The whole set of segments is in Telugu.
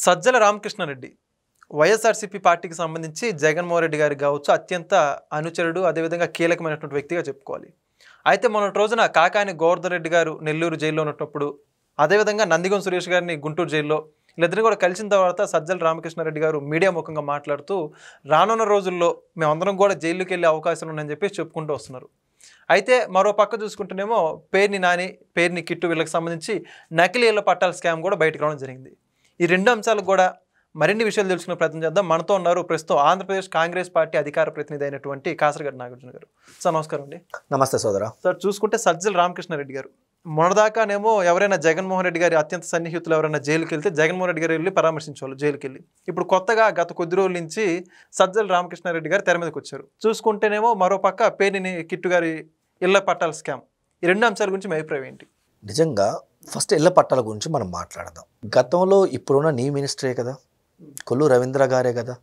సజ్జల రామకృష్ణారెడ్డి వైఎస్ఆర్సీపీ పార్టీకి సంబంధించి జగన్మోహన్ రెడ్డి గారికి కావచ్చు అత్యంత అనుచరుడు, అదేవిధంగా కీలకమైనటువంటి వ్యక్తిగా చెప్పుకోవాలి. అయితే మొన్నటి రోజున కాకాని గోవర్ధన్ రెడ్డి గారు నెల్లూరు జైల్లో ఉన్నప్పుడు, అదేవిధంగా నందిగం సురేష్ గారిని గుంటూరు జైల్లో, వీళ్ళిద్దరిని కూడా కలిసిన తర్వాత సజ్జల రామకృష్ణారెడ్డి గారు మీడియా ముఖంగా మాట్లాడుతూ రానున్న రోజుల్లో మేమందరం కూడా జైలుకి వెళ్ళే అవకాశాలు ఉన్నాయని చెప్పేసి చెప్పుకుంటూ వస్తున్నారు. అయితే మరో పక్క చూసుకుంటేనేమో పేర్ని నాని, పేర్ని కిట్టు వీళ్ళకి సంబంధించి నకిలీ ఇళ్ల పట్టాల స్కామ్ కూడా బయటకు రావడం జరిగింది. ఈ రెండు అంశాలకు కూడా మరిన్ని విషయాలు తెలుసుకునే ప్రయత్నం చేద్దాం. మనతో ఉన్నారు ప్రస్తుతం ఆంధ్రప్రదేశ్ కాంగ్రెస్ పార్టీ అధికార ప్రతినిధి అయినటువంటి కాసరగడ్డ నాగార్జున గారు. సార్ నమస్కారం అండి. నమస్తే సోదరా. సార్ చూసుకుంటే సజ్జల రామకృష్ణారెడ్డి గారు మొన్నదాకానేమో ఎవరైనా జగన్మోహన్ రెడ్డి గారి అత్యంత సన్నిహితులు ఎవరైనా జైలుకి వెళ్తే జగన్మోహన్ రెడ్డి గారు వెళ్ళి పరామర్శించేవాళ్ళు జైలుకి వెళ్ళి. ఇప్పుడు కొత్తగా గత కొద్ది రోజుల నుంచి సజ్జల రామకృష్ణారెడ్డి గారు తెర మీదకి వచ్చారు. చూసుకుంటేనేమో మరో పక్క పేర్ని కిట్టు గారి ఇళ్ల పట్టాల స్కామ్. ఈ రెండు అంశాల గురించి మీ అభిప్రాయం ఏంటి? నిజంగా ఫస్ట్ ఇళ్ల పట్టాల గురించి మనం మాట్లాడదాం. గతంలో ఇప్పుడున్న నీ మినిస్టరే కదా, కొల్లు రవీంద్ర గారే కదా,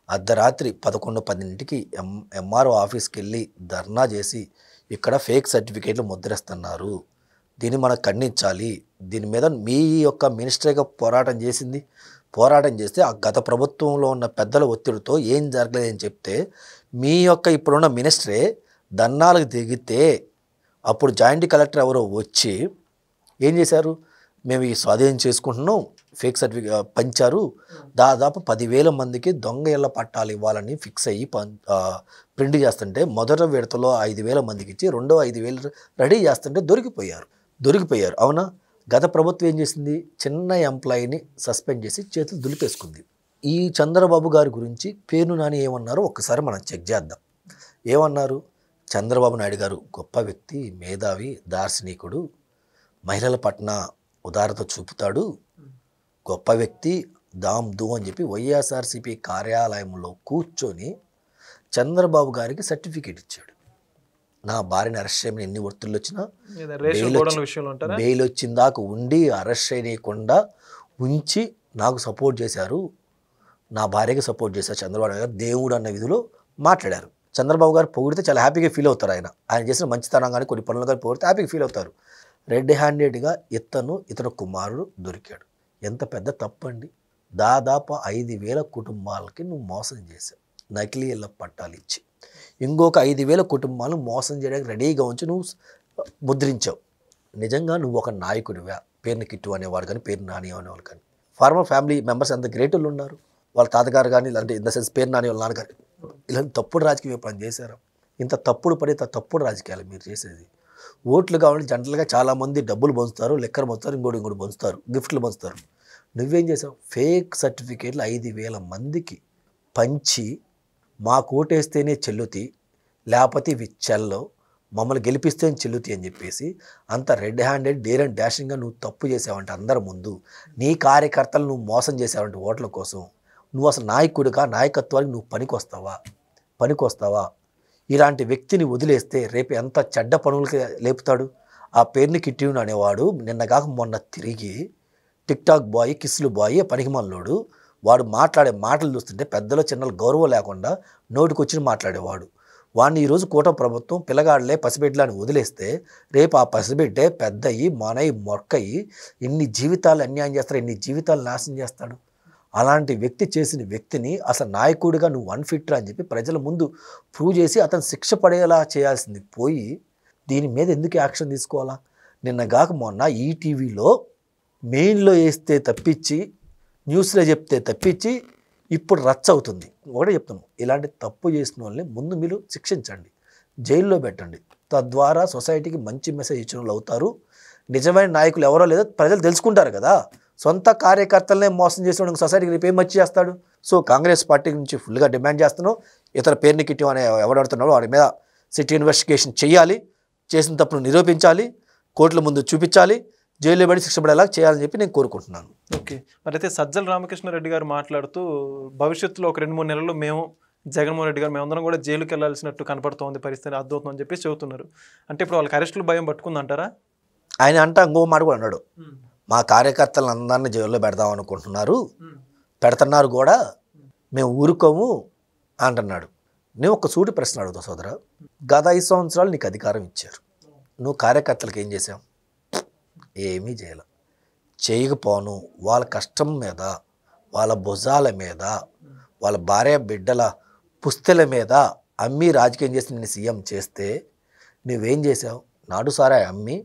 అర్ధరాత్రి 11-10ంటికి ఎంఆర్ఓ ఆఫీస్కి వెళ్ళి ధర్నా చేసి ఇక్కడ ఫేక్ సర్టిఫికేట్లు ముద్రిస్తున్నారు, దీన్ని మనం ఖండించాలి, దీని మీద మీ యొక్క మినిస్టర్గా పోరాటం చేస్తే ఆ గత ప్రభుత్వంలో ఉన్న పెద్దల ఒత్తిడితో ఏం జరగలేదని చెప్తే మీ యొక్క ఇప్పుడున్న మినిస్టరే ధర్నాలకు దిగితే అప్పుడు జాయింట్ కలెక్టర్ ఎవరో వచ్చి ఏం చేశారు, మేము ఈ స్వాధీనం చేసుకుంటున్నాం, ఫేక్ సర్టిఫికేట్ పంచారు, దాదాపు 10,000 మందికి దొంగ ఇళ్ల పట్టాలు ఇవ్వాలని ఫిక్స్ అయ్యి ప్రింట్ చేస్తుంటే మొదట విడతలో 5,000 మందికి ఇచ్చి రెండో 5,000 రెడీ చేస్తుంటే దొరికిపోయారు. అవునా? గత ప్రభుత్వం ఏం చేసింది, చిన్న ఎంప్లాయీని సస్పెండ్ చేసి చేతులు దులిపేసుకుంది. ఈ చంద్రబాబు గారి గురించి పేరు నాని ఏమన్నారో ఒక్కసారి మనం చెక్ చేద్దాం. ఏమన్నారు? చంద్రబాబు నాయుడు గారు గొప్ప వ్యక్తి, మేధావి, దార్శనికుడు, మహిళల పట్ల ఉదారత చూపుతాడు, గొప్ప వ్యక్తి, దామ్ దూ అని చెప్పి వైఎస్ఆర్సీపీ కార్యాలయంలో కూర్చొని చంద్రబాబు గారికి సర్టిఫికేట్ ఇచ్చాడు. నా భార్యని అరెస్ట్ చేయమని ఎన్ని ఒత్తిళ్ళు వచ్చినా బెయిల్ వచ్చిందాక ఉండి అరెస్ట్ చేయకుండా ఉంచి నాకు సపోర్ట్ చేశారు, నా భార్యకి సపోర్ట్ చేశారు చంద్రబాబు నాయుడు గారు, దేవుడు అన్న విధిలో మాట్లాడారు. చంద్రబాబు గారు పొగిడితే చాలా హ్యాపీగా ఫీల్ అవుతారు. ఆయన చేసిన మంచితనం కానీ కొన్ని పనులు కానీ పొగిడితే హ్యాపీగా ఫీల్ అవుతారు. రెడ్ హ్యాండెడ్గా ఇతను కుమారుడు దొరికాడు. ఎంత పెద్ద తప్పండి. దాదాపు 5,000 కుటుంబాలకి నువ్వు మోసం చేశావు, నకిలీ ఇళ్ల పట్టాలు ఇచ్చి. ఇంకొక 5,000 కుటుంబాలు మోసం చేయడానికి రెడీగా ఉంచి నువ్వు ముద్రించావు. నిజంగా నువ్వు ఒక నాయకుడివా? పేరుని కిట్టు అనేవాడు కానీ, పేరు నాని అనేవాళ్ళు కానీ, ఫార్మర్ ఫ్యామిలీ మెంబర్స్ ఎంత గ్రేట్ వాళ్ళు ఉన్నారు. వాళ్ళ తాతగారు కానీ, అంటే ఇన్ ద సెన్స్ పేరు నాని వాళ్ళ నాన్నగారు ఇలాంటి తప్పుడు రాజకీయం ఎప్పుడు చేశారు? ఇంత తప్పుడు రాజకీయాలు మీరు చేసేది. ఓట్లు కావాలంటే జంటలుగా చాలామంది డబ్బులు పంచుతారు, లెక్కర్ పంచుతారు, ఇంకోటి పంచుతారు, గిఫ్ట్లు పంచుతారు. నువ్వేం చేసావు? ఫేక్ సర్టిఫికేట్లు 5,000 మందికి పంచి మాకు ఓటేస్తేనే చెల్లుతి, లేకపోతే ఇవి చెల్లో, మమ్మల్ని గెలిపిస్తేనే చెల్లుతి అని చెప్పేసి అంత రెడ్ హ్యాండెడ్ డేర్ అండ్ డాషింగ్గా నువ్వు తప్పు చేసావంటే అందరి ముందు, నీ కార్యకర్తలు నువ్వు మోసం చేసావంటే ఓట్ల కోసం, నువ్వు అసలు నాయకుడిగా, నాయకత్వానికి నువ్వు పనికొస్తావా? ఇలాంటి వ్యక్తిని వదిలేస్తే రేపు ఎంత చెడ్డ పనులకి లేపుతాడు. ఆ పేరుని కిట్టు అనేవాడు నిన్నగాక మొన్న తిరిగి టిక్టాక్ బాయ్, కిస్లు బాయ్, పనికిమల్లోడు, వాడు మాట్లాడే మాటలు చూస్తుంటే పెద్దలు చిన్నలు గౌరవం లేకుండా నోటికొచ్చి మాట్లాడేవాడు. వాడిని ఈరోజు కూటమి ప్రభుత్వం పిల్లగాడలే పసిబిడ్డలని వదిలేస్తే రేపు ఆ పసిబిడ్డే పెద్దయి మనయి మొక్కయి ఎన్ని జీవితాలు అన్యాయం చేస్తాడు, ఎన్ని జీవితాలు నాశనం చేస్తాడు. అలాంటి వ్యక్తి చేసిన వ్యక్తిని అసలు నాయకుడిగా నువ్వు అన్ఫిట్ అని చెప్పి ప్రజల ముందు ప్రూవ్ చేసి అతను శిక్ష పడేలా చేయాల్సింది పోయి దీని మీద ఎందుకు యాక్షన్ తీసుకోవాలా? నిన్నగాక మొన్న ఈటీవీలో మెయిన్లో వేస్తే తప్పించి, న్యూస్లో చెప్తే తప్పించి ఇప్పుడు రచ్చ అవుతుంది. ఒకటే చెప్తున్నాం, ఇలాంటి తప్పు చేసిన వాళ్ళని ముందు మీరు శిక్షించండి, జైల్లో పెట్టండి. తద్వారా సొసైటీకి మంచి మెసేజ్ ఇచ్చిన వాళ్ళు అవుతారు. నిజమైన నాయకులు ఎవరో లేదో ప్రజలు తెలుసుకుంటారు కదా. సొంత కార్యకర్తలనే మోసం చేసిన సొసైటీకి రేపు ఏం మంచి చేస్తాడు? సో కాంగ్రెస్ పార్టీ నుంచి ఫుల్గా డిమాండ్ చేస్తున్నాం, ఇతర పేరుని కిట్టి అనే ఎవడాడుతున్నాడో వాడి మీద సిటీ ఇన్వెస్టిగేషన్ చేయాలి, చేసిన తప్పును నిరూపించాలి, కోర్టుల ముందు చూపించాలి, జైల్లో పడి శిక్ష పడేలా చేయాలని చెప్పి నేను కోరుకుంటున్నాను. ఓకే, మరి అయితే సజ్జల రామకృష్ణారెడ్డి గారు మాట్లాడుతూ భవిష్యత్తులో ఒక 2-3 నెలల్లో మేము జగన్మోహన్ రెడ్డి గారు మేమందరం కూడా జైలుకి వెళ్లాల్సినట్టు కనపడుతోంది, పరిస్థితి అర్థమవుతుంది అని చెప్పేసి చెబుతున్నారు. అంటే ఇప్పుడు వాళ్ళకి అరెస్టులు భయం పట్టుకుందంటారా? ఆయన అంటే ఇంకో మాట కూడా అన్నాడు, మా కార్యకర్తలను అందరినీ జైల్లో పెడదాం అనుకుంటున్నారు, పెడుతున్నారు కూడా, మేము ఊరుకోము అంటున్నాడు. నేను ఒక సూటి ప్రశ్న అడుగుతా సోదరా, గత 5 సంవత్సరాలు నీకు అధికారం ఇచ్చారు, నువ్వు కార్యకర్తలకు ఏం చేసావు? ఏమీ చేయలేం. చేయకపోను వాళ్ళ కష్టం మీద వాళ్ళ భుజాల మీద, వాళ్ళ భార్య బిడ్డల పుస్తెల మీద అమ్మి రాజకీయం చేసి నేను సీఎం చేస్తే నువ్వేం చేసావు? నాడు సారా అమ్మి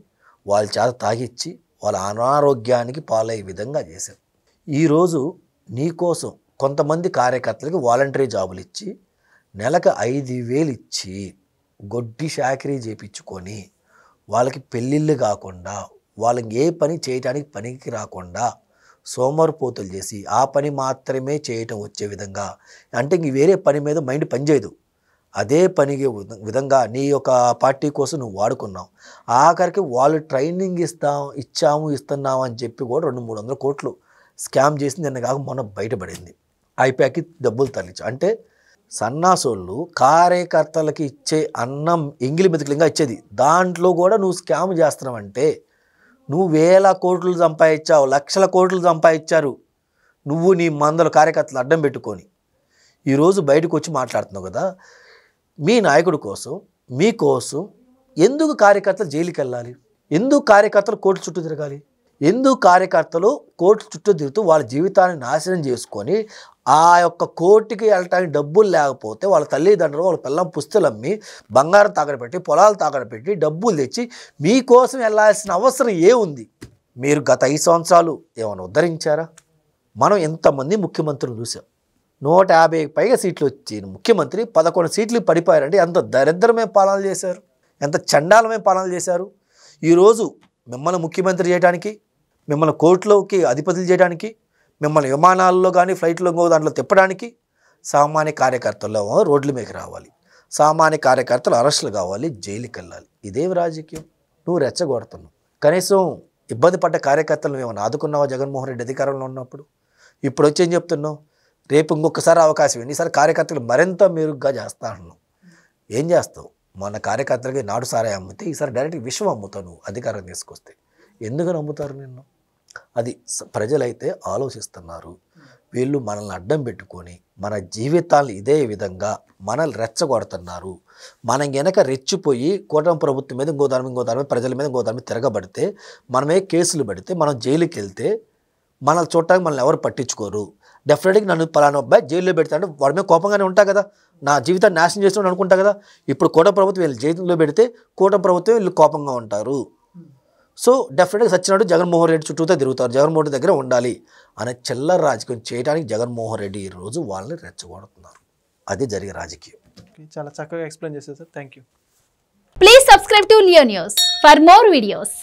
వాళ్ళ చేత తాగిచ్చి వాళ్ళ అనారోగ్యానికి పాలయ్యే విధంగా చేశావు. ఈరోజు నీకోసం కొంతమంది కార్యకర్తలకి వాలంటరీ జాబులు ఇచ్చి నెలకు 5,000 ఇచ్చి గొడ్డి చాకరీ చేయించుకొని వాళ్ళకి పెళ్ళిళ్ళు కాకుండా వాళ్ళకి ఏ పని చేయడానికి పనికి రాకుండా సోమరిపోతులు చేసి ఆ పని మాత్రమే చేయటం వచ్చే విధంగా, అంటే ఇంక వేరే పని మీద మైండ్ పనిచేయదు, అదే పనికి విధంగా నీ యొక్క పార్టీ కోసం నువ్వు వాడుకున్నావు. ఆఖరికి వాళ్ళు ట్రైనింగ్ ఇస్తున్నాము అని చెప్పి కూడా 200-300 కోట్లు స్కామ్ చేసి నిన్న కాక మొన్న బయటపడింది. ఐప్యాక్కి డబ్బులు తరలించు అంటే సన్నాసోళ్ళు కార్యకర్తలకి ఇచ్చే అన్నం ఎంగిలి మెతుకులుగా ఇచ్చేది, దాంట్లో కూడా నువ్వు స్కామ్ చేస్తున్నావంటే నువ్వు 1,000 కోట్లు సంపాదించావు, లక్షల కోట్లు సంపాదించారు నువ్వు నీ మందల కార్యకర్తలు అడ్డం పెట్టుకొని. ఈరోజు బయటకు వచ్చి మాట్లాడుతున్నావు కదా, మీ నాయకుడి కోసం మీకోసం ఎందుకు కార్యకర్తలు జైలుకి వెళ్ళాలి? ఎందుకు కార్యకర్తలు కోర్టు చుట్టూ తిరగాలి? ఎందుకు కార్యకర్తలు కోర్టు చుట్టూ తిరుగుతూ వాళ్ళ జీవితాన్ని నాశనం చేసుకొని ఆ యొక్క కోర్టుకి వెళ్ళటానికి డబ్బులు లేకపోతే వాళ్ళ తల్లిదండ్రులు వాళ్ళ పిల్లం పుస్తలు అమ్మి బంగారం తాకడపెట్టి పొలాలు తాకడపెట్టి డబ్బులు తెచ్చి మీకోసం వెళ్ళాల్సిన అవసరం ఏముంది? మీరు గత 5 సంవత్సరాలు ఏమైనా ఉద్ధరించారా? మనం ఎంతమంది ముఖ్యమంత్రులు చూసాం, 150కి పైగా సీట్లు వచ్చి ముఖ్యమంత్రి 11 సీట్లు పడిపోయారంటే ఎంత దరిద్రమే పాలన చేశారు, ఎంత చండాలమే పాలన చేశారు. ఈరోజు మిమ్మల్ని ముఖ్యమంత్రి చేయడానికి, మిమ్మల్ని కోర్టులోకి అధిపతులు చేయడానికి, మిమ్మల్ని విమానాల్లో కానీ ఫ్లైట్లో దాంట్లో తిప్పడానికి సామాన్య కార్యకర్తల్లో రోడ్ల మీదకి రావాలి, సామాన్య కార్యకర్తలు అరెస్టులు కావాలి, జైలుకి వెళ్ళాలి. ఇదేమి రాజకీయం? నువ్వు రెచ్చగొడుతున్నావు. కనీసం ఇబ్బంది పడ్డ కార్యకర్తలను ఏమైనా ఆదుకున్నావా జగన్మోహన్ రెడ్డి అధికారంలో ఉన్నప్పుడు? ఇప్పుడు వచ్చి ఏం చెప్తున్నావు? రేపు ఇంకొకసారి అవకాశం ఇవ్వండి, ఈసారి కార్యకర్తలు మరింత మెరుగ్గా చేస్తా అన్నావు. ఏం చేస్తావు? మన కార్యకర్తలకి నాడు సారాయి అమ్మితే ఈసారి డైరెక్ట్ విషయం అమ్ముతావు నువ్వు అధికారం తీసుకొస్తే. ఎందుకు నమ్ముతారు నిన్ను? అది ప్రజలైతే ఆలోచిస్తున్నారు. వీళ్ళు మనల్ని అడ్డం పెట్టుకొని మన జీవితాలు ఇదే విధంగా మనల్ని రెచ్చగొడుతున్నారు. మనం వెనక రెచ్చిపోయి కూటమి ప్రభుత్వం మీద ఇంకో దాని మీద ప్రజల మీద ఇంకో దాని మీద తిరగబడితే, మనమే కేసులు పడితే, మనం జైలుకి వెళ్తే మనల్ని చూడటానికి మనల్ని ఎవరు పట్టించుకోరు. డెఫినెట్గా నన్ను పలానా అబ్బాయి జైల్లో పెడతా అంటే వాడి మీద కోపంగానే ఉంటా కదా, నా జీవితాన్ని నాశనం చేస్తున్నాడు అనుకుంటా కదా. ఇప్పుడు కూటమి ప్రభుత్వం వీళ్ళు జైల్లో పెడితే కూటమి ప్రభుత్వం వీళ్ళు కోపంగా ఉంటారు. సో డెఫినెట్గా సచ్చినట్టు జగన్మోహన్ రెడ్డి చుట్టూతో తిరుగుతారు, జగన్మోహన్ రెడ్డి దగ్గర ఉండాలి అనే చిల్లర రాజకీయం చేయడానికి జగన్మోహన్ రెడ్డి ఈరోజు వాళ్ళని రెచ్చగొడుతున్నారు. అది జరిగే రాజకీయం. చాలా చక్కగా ఎక్స్ప్లెయిన్ చేశారు sir, thank you. Please subscribe to Leo news for more videos.